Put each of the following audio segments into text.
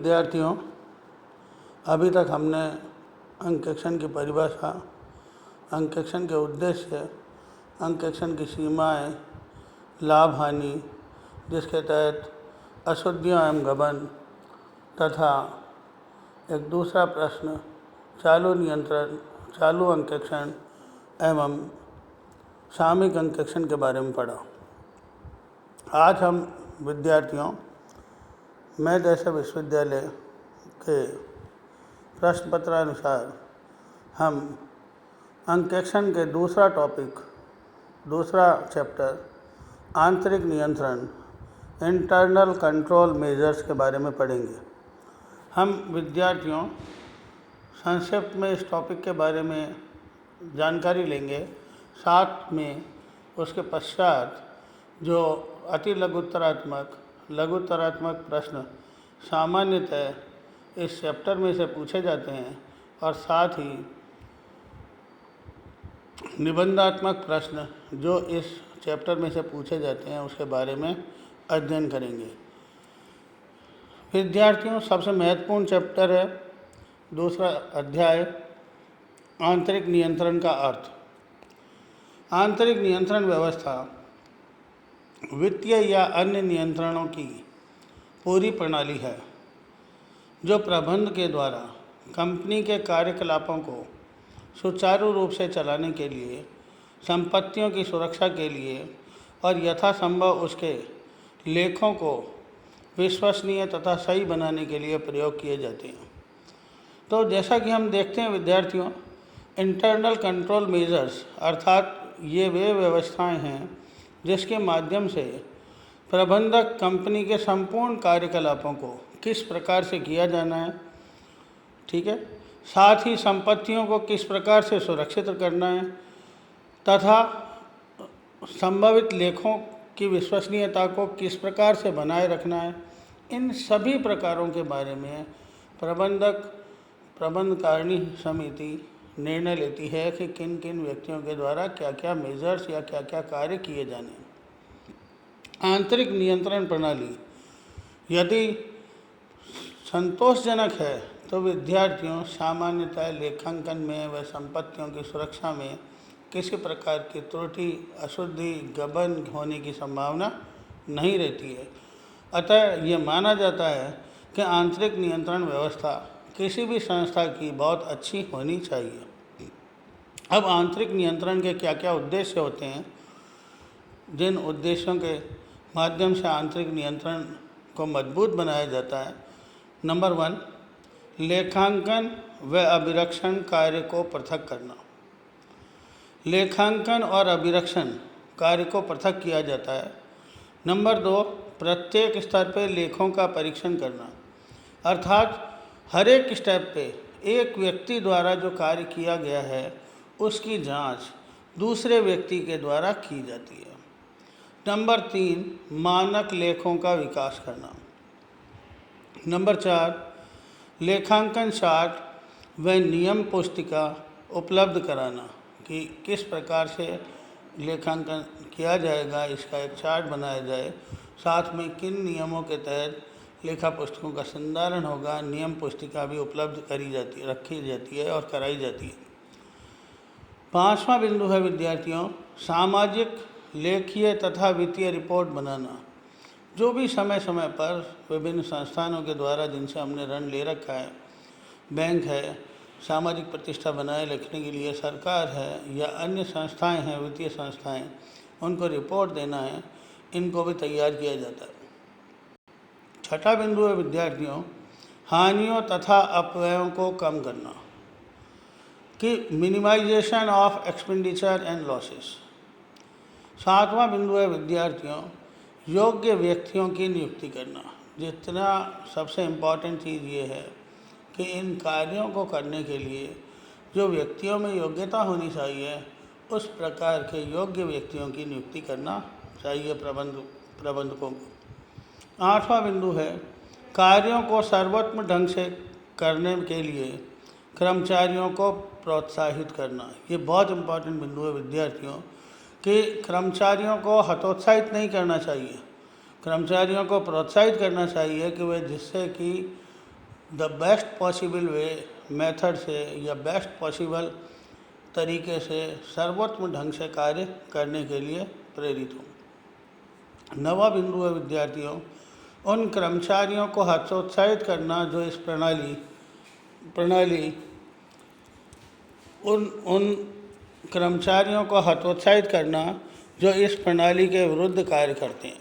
विद्यार्थियों, अभी तक हमने अंकेक्षण की परिभाषा, अंकेक्षण के उद्देश्य, अंकेक्षण की सीमाएं, लाभ हानि, जिसके तहत अशुद्धियां एवं गबन तथा एक दूसरा प्रश्न चालू नियंत्रण, चालू अंकेक्षण एवं सामयिक अंकेक्षण के बारे में पढ़ा। आज हम विद्यार्थियों मैं जैसे विश्वविद्यालय के प्रश्न पत्रानुसार हम अंकेक्षण के दूसरा टॉपिक, दूसरा चैप्टर आंतरिक नियंत्रण, इंटरनल कंट्रोल मेजर्स के बारे में पढ़ेंगे। हम विद्यार्थियों संक्षिप्त में इस टॉपिक के बारे में जानकारी लेंगे, साथ में उसके पश्चात जो अति लघुत्तरात्मक प्रश्न सामान्यतः इस चैप्टर में से पूछे जाते हैं और साथ ही निबंधात्मक प्रश्न जो इस चैप्टर में से पूछे जाते हैं उसके बारे में अध्ययन करेंगे। विद्यार्थियों, सबसे महत्वपूर्ण चैप्टर है दूसरा अध्याय आंतरिक नियंत्रण का अर्थ। आंतरिक नियंत्रण व्यवस्था वित्तीय या अन्य नियंत्रणों की पूरी प्रणाली है जो प्रबंधन के द्वारा कंपनी के कार्यकलापों को सुचारू रूप से चलाने के लिए, संपत्तियों की सुरक्षा के लिए और यथासंभव उसके लेखों को विश्वसनीय तथा सही बनाने के लिए प्रयोग किए जाते हैं। तो जैसा कि हम देखते हैं विद्यार्थियों, इंटरनल कंट्रोल मेजर्स अर्थात ये वे व्यवस्थाएं हैं जिसके माध्यम से प्रबंधक कंपनी के संपूर्ण कार्यकलापों को किस प्रकार से किया जाना है, ठीक है, साथ ही संपत्तियों को किस प्रकार से सुरक्षित करना है तथा संभावित लेखों की विश्वसनीयता को किस प्रकार से बनाए रखना है, इन सभी प्रकारों के बारे में प्रबंधकारिणी समिति निर्णय लेती है कि किन किन व्यक्तियों के द्वारा क्या क्या मेजर्स या क्या क्या कार्य किए जाने हैं। आंतरिक नियंत्रण प्रणाली यदि संतोषजनक है तो विद्यार्थियों सामान्यतः लेखांकन में व संपत्तियों की सुरक्षा में किसी प्रकार की त्रुटि, अशुद्धि, गबन होने की संभावना नहीं रहती है। अतः ये माना जाता है कि आंतरिक नियंत्रण व्यवस्था किसी भी संस्था की बहुत अच्छी होनी चाहिए। अब आंतरिक नियंत्रण के क्या क्या उद्देश्य होते हैं, जिन उद्देश्यों के माध्यम से आंतरिक नियंत्रण को मजबूत बनाया जाता है। नंबर 1, लेखांकन व अभिरक्षण कार्य को पृथक करना। लेखांकन और अभिरक्षण कार्य को पृथक किया जाता है। नंबर 2, प्रत्येक स्तर पर लेखों का परीक्षण करना, अर्थात हर एक स्टेप पे एक व्यक्ति द्वारा जो कार्य किया गया है उसकी जांच दूसरे व्यक्ति के द्वारा की जाती है। नंबर 3, मानक लेखों का विकास करना। नंबर 4, लेखांकन चार्ट व नियम पुस्तिका उपलब्ध कराना कि किस प्रकार से लेखांकन किया जाएगा, इसका एक चार्ट बनाया जाए, साथ में किन नियमों के तहत लेखा पुस्तकों का संधारण होगा, नियम पुस्तिका भी उपलब्ध रखी जाती है और कराई जाती है। 5वां बिंदु है विद्यार्थियों, सामाजिक, लेखीय तथा वित्तीय रिपोर्ट बनाना। जो भी समय समय पर विभिन्न संस्थानों के द्वारा जिनसे हमने ऋण ले रखा है, बैंक है, सामाजिक प्रतिष्ठा बनाए रखने के लिए सरकार है या अन्य संस्थाएं हैं, वित्तीय संस्थाएं, उनको रिपोर्ट देना है, इनको भी तैयार किया जाता है। 6वां बिंदु है विद्यार्थियों, हानियों तथा अपव्ययों को कम करना कि minimization of expenditure and losses. 7वां बिंदु है विद्यार्थियों, योग्य व्यक्तियों की नियुक्ति करना। जितना सबसे इम्पॉर्टेंट चीज़ ये है कि इन कार्यों को करने के लिए जो व्यक्तियों में योग्यता होनी चाहिए उस प्रकार के योग्य व्यक्तियों की नियुक्ति करना चाहिए प्रबंधकों को। 8वां बिंदु है, कार्यों को सर्वोत्तम ढंग से करने के लिए कर्मचारियों को प्रोत्साहित करना। ये बहुत इम्पॉर्टेंट बिंदु है विद्यार्थियों कि कर्मचारियों को हतोत्साहित नहीं करना चाहिए, कर्मचारियों को प्रोत्साहित करना चाहिए कि वे जिससे कि the best possible way method से या बेस्ट पॉसिबल तरीके से सर्वोत्तम ढंग से कार्य करने के लिए प्रेरित हों। नवा बिंदु है विद्यार्थियों, उन कर्मचारियों को हतोत्साहित करना जो इस प्रणाली उन कर्मचारियों को हतोत्साहित करना जो इस प्रणाली के विरुद्ध कार्य करते हैं।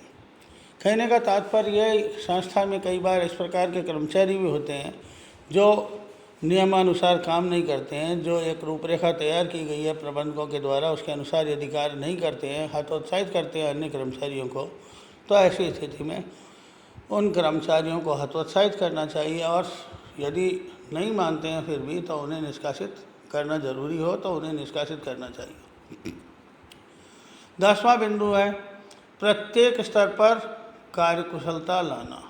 कहने का तात्पर्य यह, संस्था में कई बार इस प्रकार के कर्मचारी भी होते हैं जो नियमानुसार काम नहीं करते हैं, जो एक रूपरेखा तैयार की गई है प्रबंधकों के द्वारा उसके अनुसार यदि कार्य नहीं करते हैं, हतोत्साहित करते हैं अन्य कर्मचारियों को, तो ऐसी स्थिति में उन कर्मचारियों को हतोत्साहित करना चाहिए और यदि नहीं मानते हैं फिर भी तो उन्हें निष्कासित करना जरूरी हो तो उन्हें निष्कासित करना चाहिए। 10वां बिंदु है प्रत्येक स्तर पर कार्यकुशलता लाना।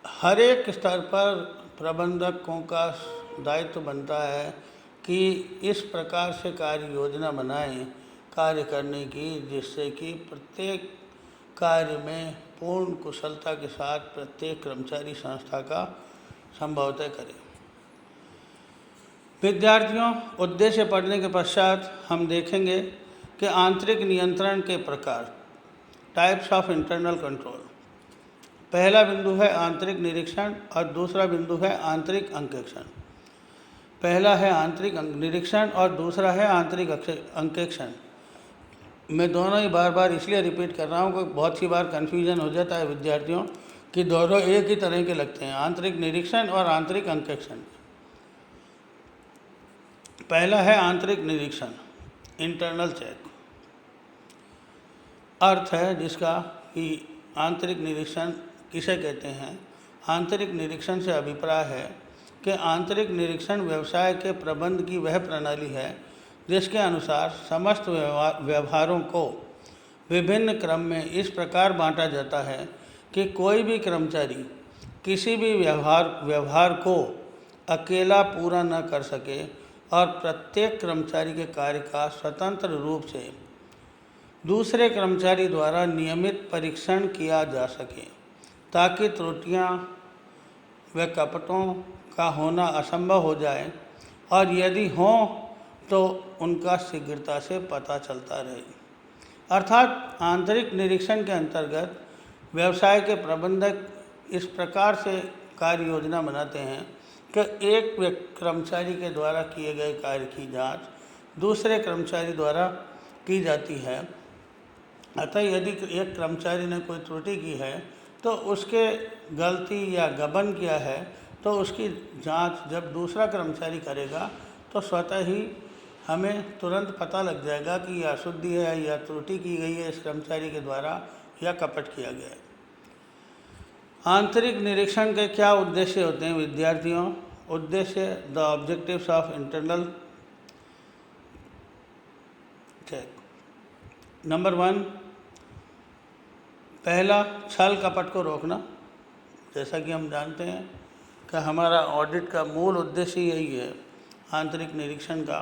हर एक स्तर पर प्रबंधकों का दायित्व बनता है कि इस प्रकार से कार्य योजना बनाएं कार्य करने की, जिससे कि प्रत्येक कार्य में पूर्ण कुशलता के साथ प्रत्येक कर्मचारी संस्था का संभवतः करे। विद्यार्थियों, उद्देश्य पढ़ने के पश्चात हम देखेंगे कि आंतरिक नियंत्रण के प्रकार, टाइप्स ऑफ इंटरनल कंट्रोल। पहला बिंदु है आंतरिक निरीक्षण और दूसरा बिंदु है आंतरिक अंकेक्षण। पहला है आंतरिक निरीक्षण और दूसरा है आंतरिक अंकेक्षण। मैं दोनों ही बार बार इसलिए रिपीट कर रहा हूँ कि बहुत सी बार कन्फ्यूजन हो जाता है विद्यार्थियों कि दोनों एक ही तरह के लगते हैं, आंतरिक निरीक्षण और आंतरिक अंकेक्षण। पहला है आंतरिक निरीक्षण, इंटरनल चेक। अर्थ है जिसका कि आंतरिक निरीक्षण किसे कहते हैं। आंतरिक निरीक्षण से अभिप्राय है कि आंतरिक निरीक्षण व्यवसाय के प्रबंध की वह प्रणाली है जिसके अनुसार समस्त व्यवहारों को विभिन्न क्रम में इस प्रकार बांटा जाता है कि कोई भी कर्मचारी किसी भी व्यवहार को अकेला पूरा न कर सके और प्रत्येक कर्मचारी के कार्य का स्वतंत्र रूप से दूसरे कर्मचारी द्वारा नियमित परीक्षण किया जा सके, ताकि त्रुटियां व कपटों का होना असंभव हो जाए और यदि हों तो उनका शीघ्रता से पता चलता रहे। अर्थात आंतरिक निरीक्षण के अंतर्गत व्यवसाय के प्रबंधक इस प्रकार से कार्य योजना बनाते हैं कि एक कर्मचारी के द्वारा किए गए कार्य की जांच दूसरे कर्मचारी द्वारा की जाती है। अतः यदि एक कर्मचारी ने कोई त्रुटि की है तो उसके गलती या गबन किया है तो उसकी जांच जब दूसरा कर्मचारी करेगा तो स्वतः ही हमें तुरंत पता लग जाएगा कि यह अशुद्धि है या त्रुटि की गई है इस कर्मचारी के द्वारा या कपट किया गया है। आंतरिक निरीक्षण के क्या उद्देश्य होते हैं विद्यार्थियों? उद्देश्य, the objectives of internal check. Number 1, पहला, छल कपट को रोकना। जैसा कि हम जानते हैं कि हमारा ऑडिट का मूल उद्देश्य यही है आंतरिक निरीक्षण का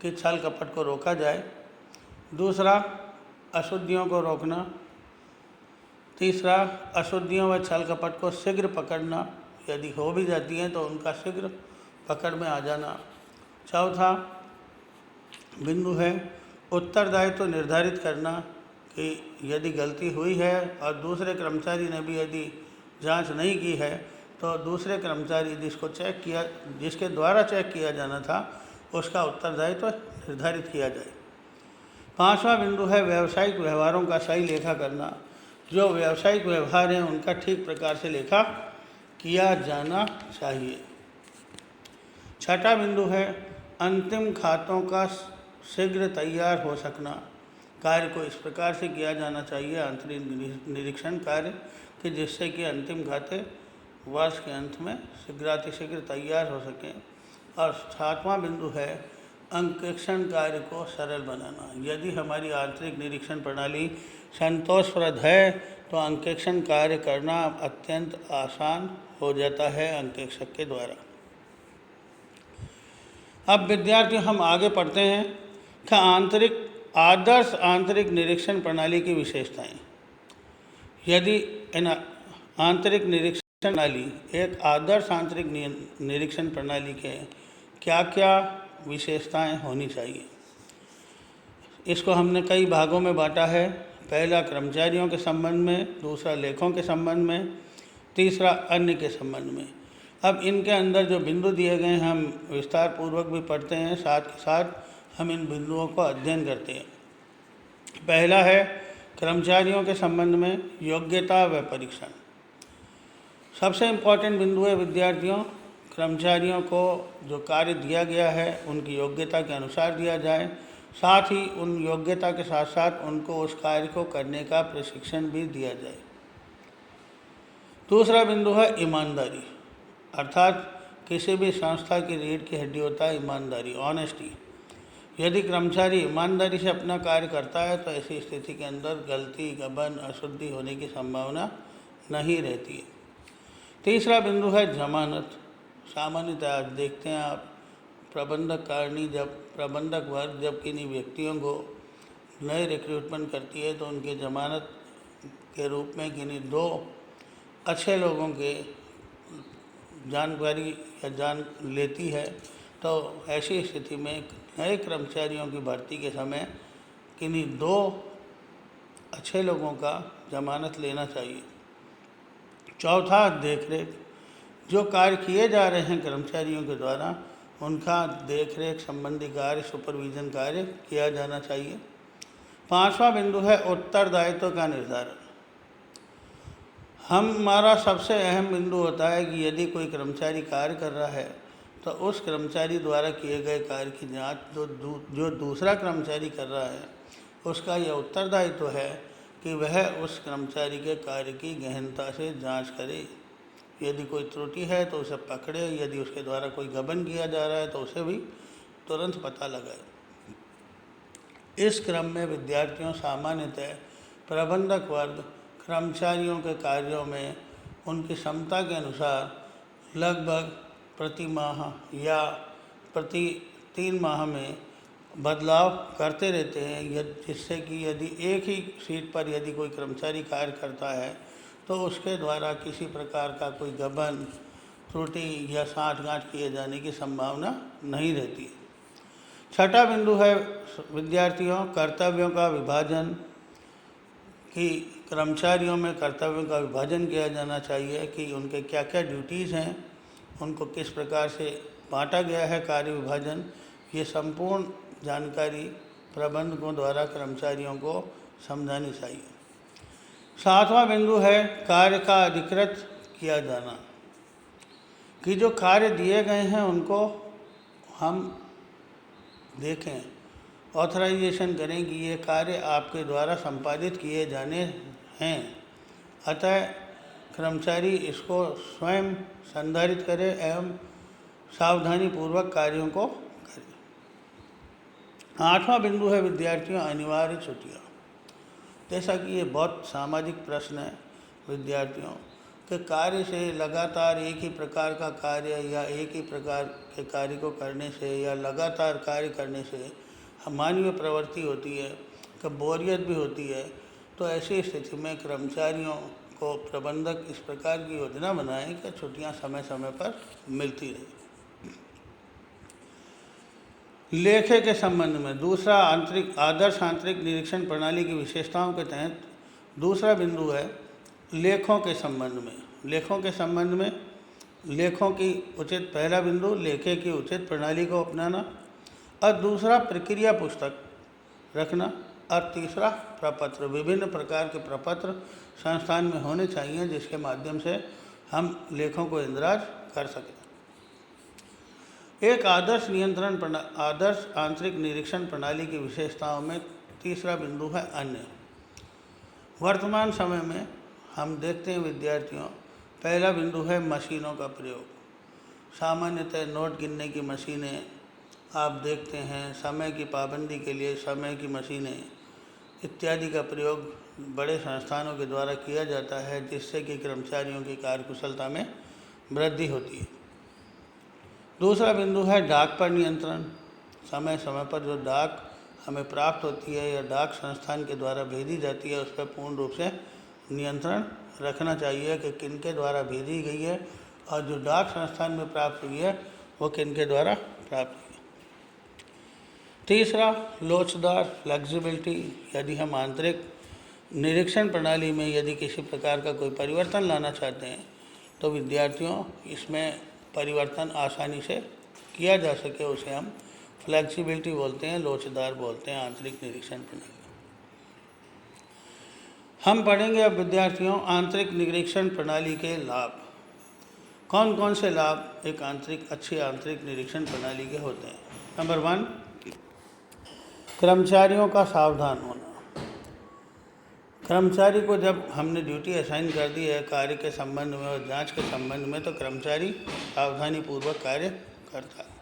कि छल कपट को रोका जाए। दूसरा, अशुद्धियों को रोकना। तीसरा, अशुद्धियों व छल कपट को शीघ्र पकड़ना, यदि हो भी जाती हैं तो उनका शीघ्र पकड़ में आ जाना। चौथा बिंदु है उत्तरदायित्व निर्धारित करना कि यदि गलती हुई है और दूसरे कर्मचारी ने भी यदि जांच नहीं की है तो दूसरे कर्मचारी जिसके द्वारा चेक किया जाना था उसका उत्तरदायित्व निर्धारित किया जाए। 5वां बिंदु है व्यावसायिक व्यवहारों का सही लेखा करना। जो व्यावसायिक व्यवहार हैं उनका ठीक प्रकार से लेखा किया जाना चाहिए। 6वां बिंदु है अंतिम खातों का शीघ्र तैयार हो सकना। कार्य को इस प्रकार से किया जाना चाहिए आंतरिक निरीक्षण कार्य कि जिससे कि अंतिम खाते वर्ष के अंत में शीघ्रातिशीघ्र तैयार हो सकें। और 7वां बिंदु है अंकेक्षण कार्य को सरल बनाना। यदि हमारी आंतरिक निरीक्षण प्रणाली संतोषप्रद है तो अंकेक्षण कार्य करना अत्यंत आसान हो जाता है अंकेक्षक के द्वारा। अब विद्यार्थियों हम आगे पढ़ते हैं कि आदर्श आंतरिक निरीक्षण प्रणाली की विशेषताएं। यदि इन आंतरिक निरीक्षण प्रणाली, एक आदर्श आंतरिक निरीक्षण प्रणाली के क्या क्या विशेषताएं होनी चाहिए। इसको हमने कई भागों में बांटा है। पहला कर्मचारियों के संबंध में, दूसरा लेखों के संबंध में, तीसरा अन्य के संबंध में। अब इनके अंदर जो बिंदु दिए गए हैं हम विस्तार पूर्वक भी पढ़ते हैं, साथ के साथ हम इन बिंदुओं को अध्ययन करते हैं। पहला है कर्मचारियों के संबंध में योग्यता व परीक्षण। सबसे इम्पॉर्टेंट बिंदु है विद्यार्थियों, कर्मचारियों को जो कार्य दिया गया है उनकी योग्यता के अनुसार दिया जाए, साथ ही उन योग्यता के साथ साथ उनको उस कार्य को करने का प्रशिक्षण भी दिया जाए। दूसरा बिंदु है ईमानदारी, अर्थात किसी भी संस्था की रीढ़ की हड्डी होता है ईमानदारी, ऑनेस्टी। यदि कर्मचारी ईमानदारी से अपना कार्य करता है तो ऐसी स्थिति के अंदर गलती, गबन, अशुद्धि होने की संभावना नहीं रहती है। तीसरा बिंदु है जमानत। सामान्यतः आज देखते हैं आप, प्रबंधक वर्ग जब किन्हीं व्यक्तियों को नए रिक्रूटमेंट करती है तो उनके जमानत के रूप में किन्हीं 2 अच्छे लोगों के जानकारी या जान लेती है। तो ऐसी स्थिति में नए कर्मचारियों की भर्ती के समय किन्हीं 2 अच्छे लोगों का जमानत लेना चाहिए। चौथा देखरेख, जो कार्य किए जा रहे हैं कर्मचारियों के द्वारा उनका देखरेख संबंधी कार्य, सुपरविजन कार्य किया जाना चाहिए। 5वां बिंदु है उत्तरदायित्व का निर्धारण। हमारा सबसे अहम बिंदु होता है कि यदि कोई कर्मचारी कार्य कर रहा है तो उस कर्मचारी द्वारा किए गए कार्य की जांच जो दूसरा कर्मचारी कर रहा है उसका यह उत्तरदायित्व है कि वह उस कर्मचारी के कार्य की गहनता से जांच करे। यदि कोई त्रुटि है तो उसे पकड़े, यदि उसके द्वारा कोई गबन किया जा रहा है तो उसे भी तुरंत पता लगाए। इस क्रम में विद्यार्थियों सामान्यतः प्रबंधक वर्ग कर्मचारियों के कार्यों में उनकी क्षमता के अनुसार लगभग प्रति माह या प्रति 3 माह में बदलाव करते रहते हैं, जिससे कि यदि एक ही सीट पर यदि कोई कर्मचारी कार्य करता है तो उसके द्वारा किसी प्रकार का कोई गबन, त्रुटि या साठगांठ किए जाने की संभावना नहीं रहती। छठा बिंदु है विद्यार्थियों कर्तव्यों का विभाजन, कि कर्मचारियों में कर्तव्यों का विभाजन किया जाना चाहिए कि उनके क्या क्या ड्यूटीज़ हैं, उनको किस प्रकार से बांटा गया है कार्य विभाजन। ये संपूर्ण जानकारी प्रबंधकों द्वारा कर्मचारियों को समझानी चाहिए। 7वां बिंदु है कार्य का अधिकृत किया जाना, कि जो कार्य दिए गए हैं उनको हम देखें, ऑथराइजेशन करें कि ये कार्य आपके द्वारा संपादित किए जाने हैं। अतः कर्मचारी इसको स्वयं संधारित करे एवं सावधानी पूर्वक कार्यों को करे। 8वां बिंदु है विद्यार्थियों अनिवार्य छुट्टियाँ। जैसा कि ये बहुत सामाजिक प्रश्न है विद्यार्थियों के कार्य से, लगातार एक ही प्रकार का कार्य या एक ही प्रकार के कार्य को करने से या लगातार कार्य करने से मानवीय प्रवृत्ति होती है कि बोरियत भी होती है। तो ऐसी स्थिति में कर्मचारियों को प्रबंधक इस प्रकार की योजना बनाएं कि छुट्टियां समय समय पर मिलती रहे। लेखे के संबंध में दूसरा आदर्श आंतरिक निरीक्षण प्रणाली की विशेषताओं के तहत दूसरा बिंदु है लेखों के संबंध में। लेखों के संबंध में लेखों की उचित, पहला बिंदु लेखे की उचित प्रणाली को अपनाना, और दूसरा प्रक्रिया पुस्तक रखना, और तीसरा प्रपत्र। विभिन्न प्रकार के प्रपत्र संस्थान में होने चाहिए जिसके माध्यम से हम लेखों को इंदराज कर सकें। एक आदर्श आंतरिक निरीक्षण प्रणाली की विशेषताओं में तीसरा बिंदु है अन्य। वर्तमान समय में हम देखते हैं विद्यार्थियों, पहला बिंदु है मशीनों का प्रयोग। सामान्यतः नोट गिनने की मशीनें आप देखते हैं, समय की पाबंदी के लिए समय की मशीनें इत्यादि का प्रयोग बड़े संस्थानों के द्वारा किया जाता है, जिससे कि कर्मचारियों की कार्यकुशलता में वृद्धि होती है। दूसरा बिंदु है डाक पर नियंत्रण। समय समय पर जो डाक हमें प्राप्त होती है या डाक संस्थान के द्वारा भेजी जाती है उस पर पूर्ण रूप से नियंत्रण रखना चाहिए कि किनके द्वारा भेजी गई है और जो डाक संस्थान में प्राप्त हुई है वो किनके द्वारा प्राप्त हुई है। तीसरा, लोचदार फ्लेक्सिबिलिटी। यदि हम आंतरिक निरीक्षण प्रणाली में यदि किसी प्रकार का कोई परिवर्तन लाना चाहते हैं तो विद्यार्थियों इसमें परिवर्तन आसानी से किया जा सके, उसे हम फ्लेक्सिबिलिटी बोलते हैं, लोचदार बोलते हैं आंतरिक निरीक्षण प्रणाली। हम पढ़ेंगे अब विद्यार्थियों आंतरिक निरीक्षण प्रणाली के लाभ। कौन कौन से लाभ एक अच्छी आंतरिक निरीक्षण प्रणाली के होते हैं। नंबर 1, कर्मचारियों का सावधान होना। कर्मचारी को जब हमने ड्यूटी असाइन कर दी है कार्य के संबंध में और जांच के संबंध में, तो कर्मचारी सावधानी पूर्वक कार्य करता है।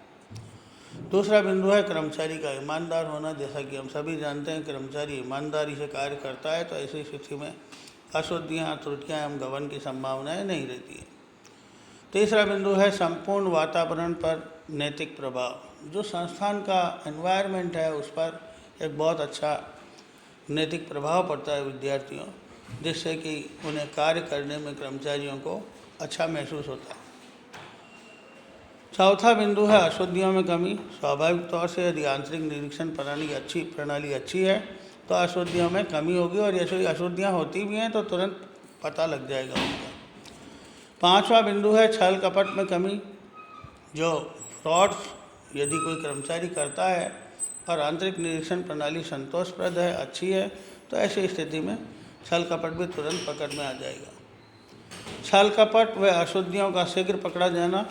दूसरा बिंदु है कर्मचारी का ईमानदार होना। जैसा कि हम सभी जानते हैं कर्मचारी ईमानदारी से कार्य करता है तो ऐसी स्थिति में अशुद्धियाँ, त्रुटियाँ एवं गबन की संभावनाएं नहीं रहती है। तीसरा बिंदु है संपूर्ण वातावरण पर नैतिक प्रभाव। जो संस्थान का एनवायरनमेंट है उस पर एक बहुत अच्छा नैतिक प्रभाव पड़ता है विद्यार्थियों, जिससे कि उन्हें कार्य करने में कर्मचारियों को अच्छा महसूस होता है। चौथा बिंदु है अशुद्धियों में कमी। स्वाभाविक तौर से यदि आंतरिक निरीक्षण प्रणाली अच्छी है तो अशुद्धियों में कमी होगी, और यदि अशुद्धियाँ होती भी हैं तो तुरंत पता लग जाएगा उनका। पांचवा बिंदु है छल कपट में कमी। जो फ्रॉड्स यदि कोई कर्मचारी करता है और आंतरिक निरीक्षण प्रणाली संतोषप्रद है, अच्छी है, तो ऐसी स्थिति में छल कपट भी तुरंत पकड़ में आ जाएगा। छल कपट व अशुद्धियों का शीघ्र पकड़ा जाना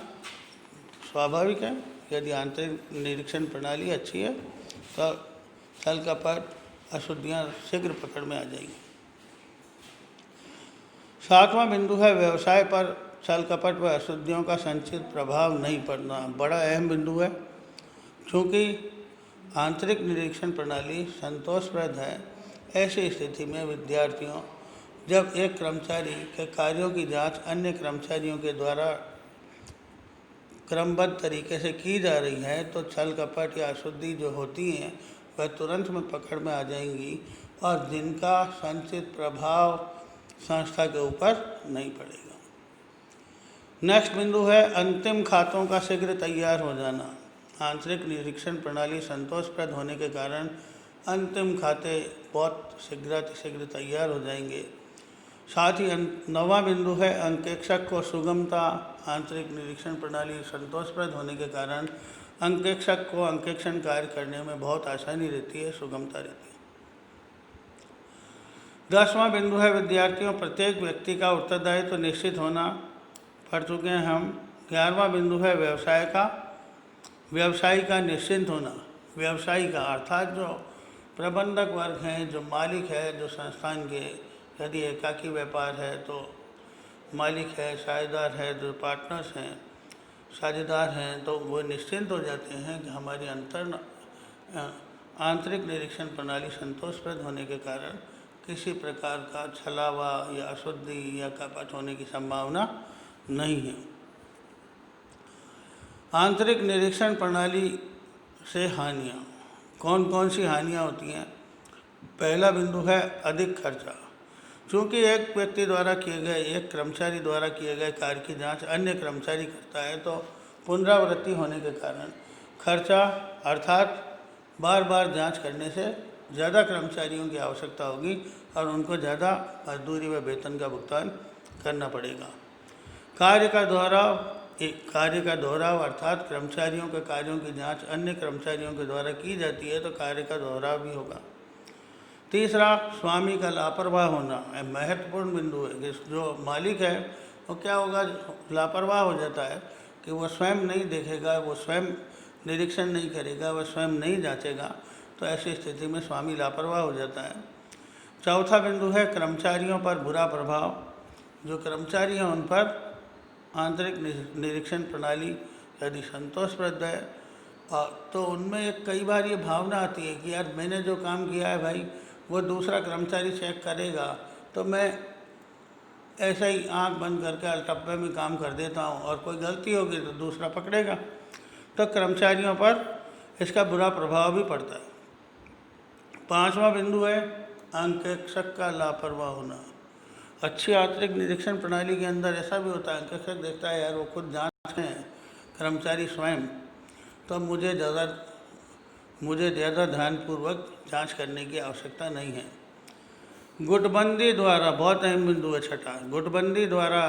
स्वाभाविक है। यदि आंतरिक निरीक्षण प्रणाली अच्छी है तो छल कपट, अशुद्धियाँ शीघ्र पकड़ में आ जाएगी। सातवां बिंदु है व्यवसाय पर छल कपट व अशुद्धियों का संचित प्रभाव नहीं पड़ना। बड़ा अहम बिंदु है। चूँकि आंतरिक निरीक्षण प्रणाली संतोषप्रद है, ऐसी स्थिति में विद्यार्थियों जब एक कर्मचारी के कार्यों की जांच अन्य कर्मचारियों के द्वारा क्रमबद्ध तरीके से की जा रही है तो छल कपट या अशुद्धि जो होती हैं वह तुरंत में पकड़ में आ जाएंगी और जिनका संचित प्रभाव संस्था के ऊपर नहीं पड़ेगा। नेक्स्ट बिंदु है अंतिम खातों का शीघ्र तैयार हो जाना। आंतरिक निरीक्षण प्रणाली संतोषप्रद होने के कारण अंतिम खाते बहुत शीघ्र तैयार हो जाएंगे। साथ ही 9वां बिंदु है अंकेक्षक को सुगमता। आंतरिक निरीक्षण प्रणाली संतोषप्रद होने के कारण अंकेक्षक को अंकेक्षण कार्य करने में बहुत आसानी रहती है, सुगमता रहती है। 10वां बिंदु है विद्यार्थियों प्रत्येक व्यक्ति का उत्तरदायित्व तो निश्चित होना, पढ़ चुके हैं हम। 11वां बिंदु है व्यवसायी का निश्चिंत होना। व्यवसायी का अर्थात जो प्रबंधक वर्ग हैं, जो मालिक है, जो संस्थान के यदि एकाकी व्यापार है तो मालिक है, साझेदार है, जो पार्टनर्स हैं, साझेदार हैं, तो वो निश्चिंत हो जाते हैं कि हमारी आंतरिक निरीक्षण प्रणाली संतोषप्रद होने के कारण किसी प्रकार का छलावा या अशुद्धि या कपट होने की संभावना नहीं है। आंतरिक निरीक्षण प्रणाली से हानियाँ। कौन कौन सी हानियाँ होती हैं। पहला बिंदु है अधिक खर्चा। चूँकि एक व्यक्ति द्वारा किए गए, एक कर्मचारी द्वारा किए गए कार्य की जांच अन्य कर्मचारी करता है तो पुनरावृत्ति होने के कारण खर्चा अर्थात बार बार जांच करने से ज़्यादा कर्मचारियों की आवश्यकता होगी और उनको ज़्यादा मजदूरी व वेतन का भुगतान करना पड़ेगा। कार्य का दोहराव अर्थात कर्मचारियों के कार्यों की जांच अन्य कर्मचारियों के द्वारा की जाती है तो कार्य का दोहराव भी होगा। तीसरा, स्वामी का लापरवाह होना महत्वपूर्ण बिंदु है कि जो मालिक है वो क्या होगा, लापरवाह हो जाता है कि वो स्वयं नहीं देखेगा, वो स्वयं निरीक्षण नहीं करेगा, वह स्वयं नहीं जांचेगा, तो ऐसी स्थिति में स्वामी लापरवाह हो जाता है। चौथा बिंदु है कर्मचारियों पर बुरा प्रभाव। जो कर्मचारी हैं उन पर आंतरिक निरीक्षण प्रणाली यदि संतोषप्रद है तो उनमें कई बार ये भावना आती है कि यार मैंने जो काम किया है भाई वो दूसरा कर्मचारी चेक करेगा तो मैं ऐसा ही आंख बंद करके अलटप्पे में काम कर देता हूँ और कोई गलती होगी तो दूसरा पकड़ेगा, तो कर्मचारियों पर इसका बुरा प्रभाव भी पड़ता है। 5वां बिंदु है अंकेक्षक का लापरवाह होना। अच्छी आंतरिक निरीक्षण प्रणाली के अंदर ऐसा भी होता है, अंकेक्षक देखता है यार वो खुद जांच हैं कर्मचारी स्वयं, तो मुझे ज़्यादा ध्यानपूर्वक जांच करने की आवश्यकता नहीं है। गुटबंदी द्वारा, बहुत अहम बिंदु है छठा, गुटबंदी द्वारा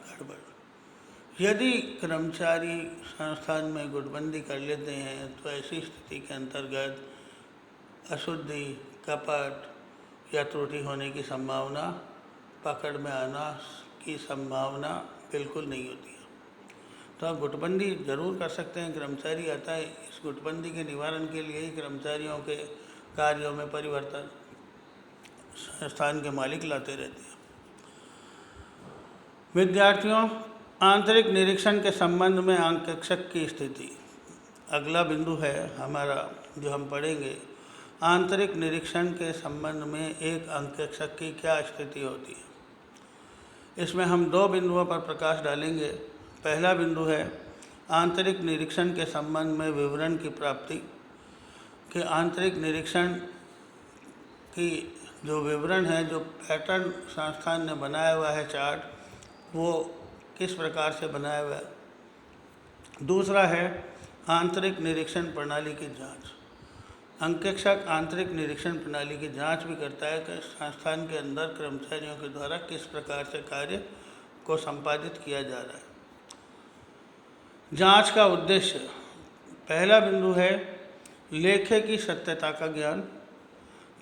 गड़बड़। यदि कर्मचारी संस्थान में गुटबंदी कर लेते हैं तो ऐसी स्थिति के अंतर्गत अशुद्धि, कपट या त्रुटि होने की संभावना, पकड़ में आना की संभावना बिल्कुल नहीं होती है। तो आप गुटबंदी जरूर कर सकते हैं। कर्मचारी आता है, इस गुटबंदी के निवारण के लिए ही कर्मचारियों के कार्यों में परिवर्तन संस्थान के मालिक लाते रहते हैं। विद्यार्थियों, आंतरिक निरीक्षण के संबंध में अंकेक्षक की स्थिति अगला बिंदु है हमारा जो हम पढ़ेंगे। आंतरिक निरीक्षण के संबंध में एक अंकेक्षक की क्या स्थिति होती है। इसमें हम दो बिंदुओं पर प्रकाश डालेंगे। पहला बिंदु है आंतरिक निरीक्षण के संबंध में विवरण की प्राप्ति, कि आंतरिक निरीक्षण की जो विवरण है, जो पैटर्न संस्थान ने बनाया हुआ है चार्ट, वो किस प्रकार से बनाया हुआ है। दूसरा है आंतरिक निरीक्षण प्रणाली की जांच। अंकेक्षक आंतरिक निरीक्षण प्रणाली की जांच भी करता है कि संस्थान के अंदर कर्मचारियों के द्वारा किस प्रकार से कार्य को संपादित किया जा रहा है। जांच का उद्देश्य, पहला बिंदु है लेखे की सत्यता का ज्ञान,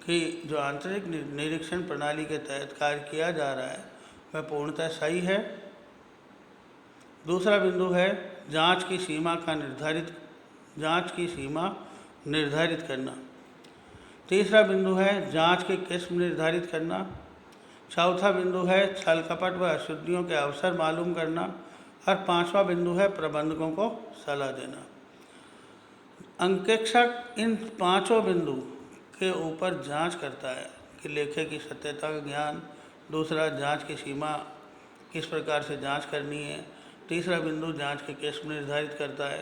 कि जो आंतरिक निरीक्षण प्रणाली के तहत कार्य किया जा रहा है वह पूर्णतः सही है। दूसरा बिंदु है जांच की सीमा निर्धारित करना। तीसरा बिंदु है जांच की किस्म निर्धारित करना। चौथा बिंदु है छल कपट व अशुद्धियों के अवसर मालूम करना। और पांचवा बिंदु है प्रबंधकों को सलाह देना। अंकेक्षक इन पांचों बिंदु के ऊपर जांच करता है कि लेखे की सत्यता का ज्ञान, दूसरा जांच की सीमा किस प्रकार से जांच करनी है, तीसरा बिंदु जांच के किस्म निर्धारित करता है,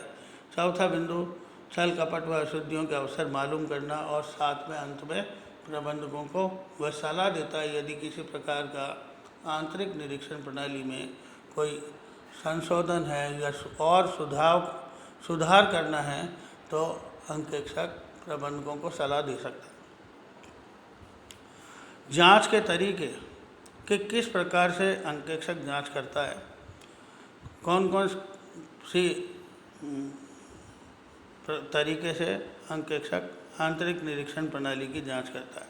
चौथा बिंदु छल कपट व अशुद्धियों के अवसर मालूम करना, और साथ में अंत में प्रबंधकों को वह सलाह देता है यदि किसी प्रकार का आंतरिक निरीक्षण प्रणाली में कोई संशोधन है या और सुधार करना है तो अंकेक्षक प्रबंधकों को सलाह दे सकता है। जांच के तरीके कि किस प्रकार से अंकेक्षक जांच करता है, कौन कौन सी तरीके से अंकेक्षक आंतरिक निरीक्षण प्रणाली की जांच करता है।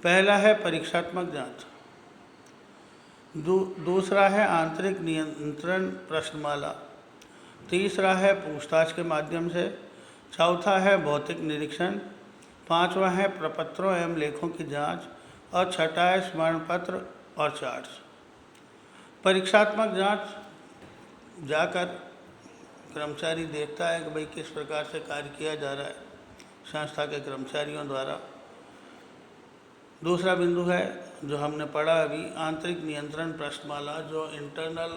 पहला है परीक्षात्मक जांच, दूसरा है आंतरिक नियंत्रण प्रश्नमाला, तीसरा है पूछताछ के माध्यम से, चौथा है भौतिक निरीक्षण, पांचवा है प्रपत्रों एवं लेखों की जांच, और छठा है स्मरण पत्र और चार्ट्स। परीक्षात्मक जांच जाकर कर्मचारी देखता है कि भाई किस प्रकार से कार्य किया जा रहा है संस्था के कर्मचारियों द्वारा। दूसरा बिंदु है जो हमने पढ़ा अभी, आंतरिक नियंत्रण प्रश्नमाला, जो इंटरनल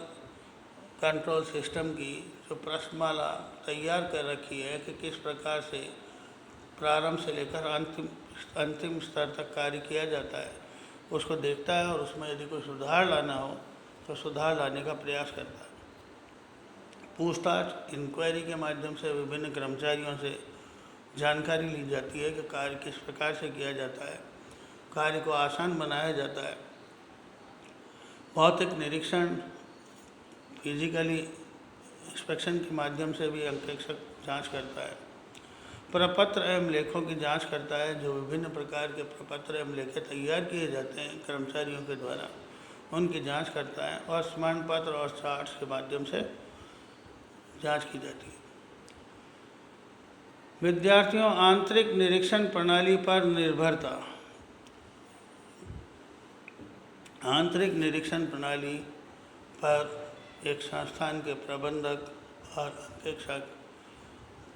कंट्रोल सिस्टम की जो प्रश्नमाला तैयार कर रखी है कि किस प्रकार से प्रारंभ से लेकर अंतिम स्तर तक कार्य किया जाता है, उसको देखता है और उसमें यदि कोई सुधार लाना हो तो सुधार लाने का प्रयास करता है। पूछताछ, इंक्वायरी के माध्यम से विभिन्न कर्मचारियों से जानकारी ली जाती है कि कार्य किस प्रकार से किया जाता है, कार्य को आसान बनाया जाता है। भौतिक निरीक्षण, फिजिकली इंस्पेक्शन के माध्यम से भी अंकेक्षक जांच करता है। प्रपत्र एवं लेखों की जांच करता है, जो विभिन्न प्रकार के प्रपत्र एवं लेखे तैयार किए जाते हैं कर्मचारियों के द्वारा, उनकी जांच करता है। और स्मरण पत्र और चार्ट्स के माध्यम से जांच की जाती है। विद्यार्थियों, आंतरिक निरीक्षण प्रणाली पर निर्भरता। आंतरिक निरीक्षण प्रणाली पर एक संस्थान के प्रबंधक और अंकेक्षक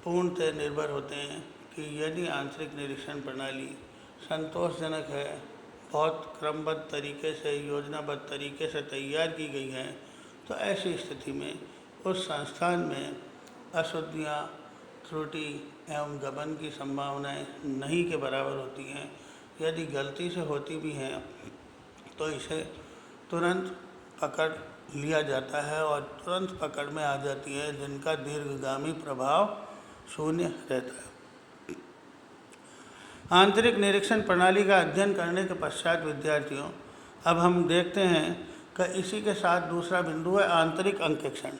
पूर्णतः निर्भर होते हैं कि यदि आंतरिक निरीक्षण प्रणाली संतोषजनक है, बहुत क्रमबद्ध तरीके से, योजनाबद्ध तरीके से तैयार की गई है, तो ऐसी स्थिति में उस संस्थान में अशुद्धियाँ, त्रुटि एवं गबन की संभावनाएं नहीं के बराबर होती हैं। यदि गलती से होती भी हैं तो इसे तुरंत पकड़ लिया जाता है और तुरंत पकड़ में आ जाती है, जिनका दीर्घगामी प्रभाव शून्य रहता है। आंतरिक निरीक्षण प्रणाली का अध्ययन करने के पश्चात विद्यार्थियों, अब हम देखते हैं कि इसी के साथ दूसरा बिंदु है आंतरिक अंकेक्षण।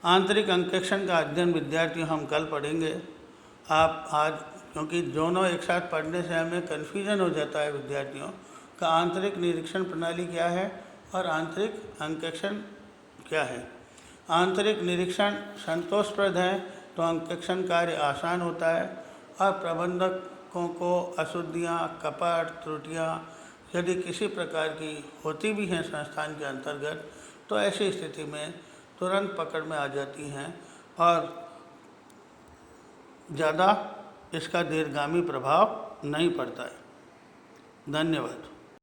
आंतरिक अंकेक्षण का अध्ययन विद्यार्थियों हम कल पढ़ेंगे। आप आज, क्योंकि दोनों एक साथ पढ़ने से हमें कन्फ्यूजन हो जाता है विद्यार्थियों का आंतरिक निरीक्षण प्रणाली क्या है और आंतरिक अंकेक्षण क्या है। आंतरिक निरीक्षण संतोषप्रद है तो अंकेक्षण कार्य आसान होता है, और प्रबंधकों को अशुद्धियाँ, कपट, त्रुटियाँ यदि किसी प्रकार की होती भी हैं संस्थान के अंतर्गत, तो ऐसी स्थिति में तुरंत पकड़ में आ जाती हैं और ज़्यादा इसका दीर्घगामी प्रभाव नहीं पड़ता है। धन्यवाद।